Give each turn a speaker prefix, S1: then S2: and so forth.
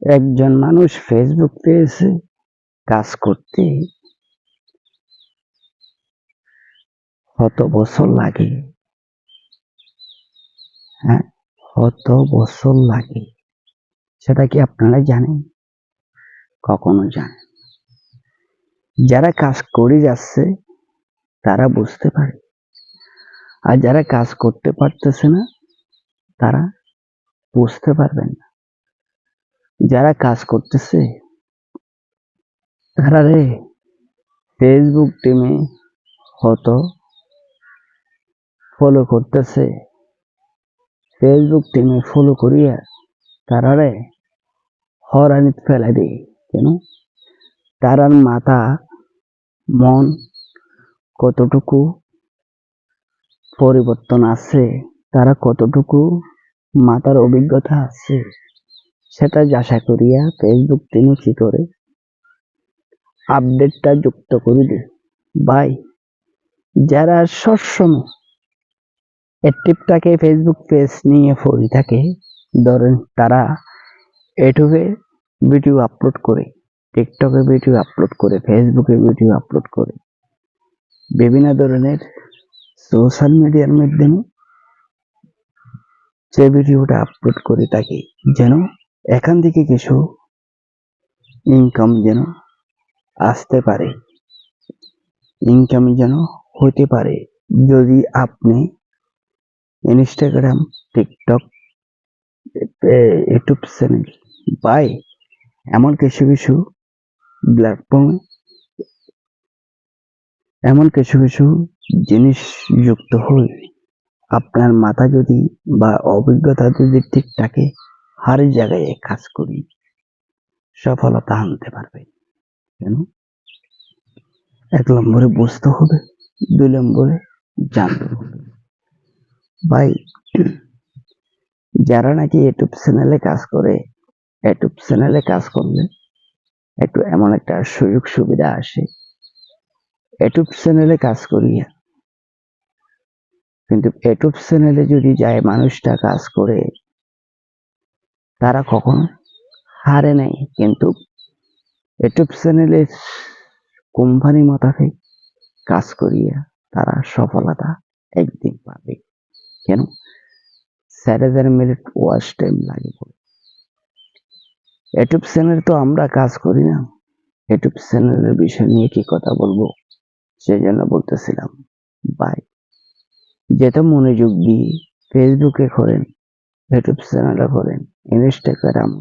S1: একজন মানুষ ফেসবুক পেয়েছে কাজ করতে কত বছর লাগে? হ্যাঁ, কত বছর লাগে সেটা কি আপনারা জানেন? কখনো জানেন? যারা কাজ করে যাচ্ছে তারা বুঝতে পারে, আর যারা কাজ করতে পারতেছে না তারা বুঝতে পারবেন না। যারা কাজ করতেছে তারা ফেসবুক টিমে কত ফলো করতেছে, ফেসবুক টিমে ফলো করিয়া তারা হরানিত ফেলাই দেয়। কেন? তারার মাথা মন কতটুকু পরিবর্তন আছে, তারা কতটুকু মাথার অভিজ্ঞতা আছে সেটা যাচাই করিয়া ফেসবুক টিমে কি করে আপডেটটা যুক্ত করে দেয়। ভাই, যারা সবসময় অ্যাক্টিভটাকে ফেসবুক পেজ নিয়ে পড়ে থাকে, ধরেন তারা ইউটিউবে ভিডিও আপলোড করে, টিকটকে ভিডিও আপলোড করে, ফেসবুকে ভিডিও আপলোড করে, বিভিন্ন ধরনের সোশ্যাল মিডিয়ার মাধ্যমে যে ভিডিওটা আপলোড করে থাকে, যেন এখান থেকে কিছু ইনকাম যেন আসতে পারে, ইনকাম যেন হতে পারে। যদি আপনি ইনস্টাগ্রাম, টিকটক, ইউটিউব চ্যানেল বাই এমন কিছু কিছু প্ল্যাটফর্মে এমন কিছু কিছু জিনিস যুক্ত হয়ে আপনার মাথা যদি বা অভিজ্ঞতা যদি ঠিক থাকে, হার জায়গায় কাজ করি সফলতা আনতে পারবে। কেন? 1 নম্বরে বুঝতে হবে, 2 নম্বরে জানতে হবে। ভাই, যারা নাকি ইউটিউব চ্যানেলে কাজ করে, ইউটিউব চ্যানেলে কাজ করলে একটু এমন একটা সুযোগ সুবিধা আসে, ইউটিউব চ্যানেলে কাজ করিয়া কিন্তু ইউটিউব চ্যানেলে যদি যায় মানুষটা কাজ করে, তারা কখনো হারে নাই। কিন্তু ইউটিউব চ্যানেলের কোম্পানি মোতাবেক কাজ করিয়া তারা সফলতা একদিন পাবে। কেন? 4000 মিনিট ওয়াচ টাইম লাগে। ইউটিউব চ্যানেল তো আমরা কাজ করি না, ইউটিউব চ্যানেলের বিষয় নিয়ে কি কথা বলবো সেই জন্য বলতেছিলাম। বাই, যেটা মনোযোগ দিয়ে ফেসবুকে করেন, ইউটিউব চ্যানেলে করেন, ইনস্টাগ্রাম,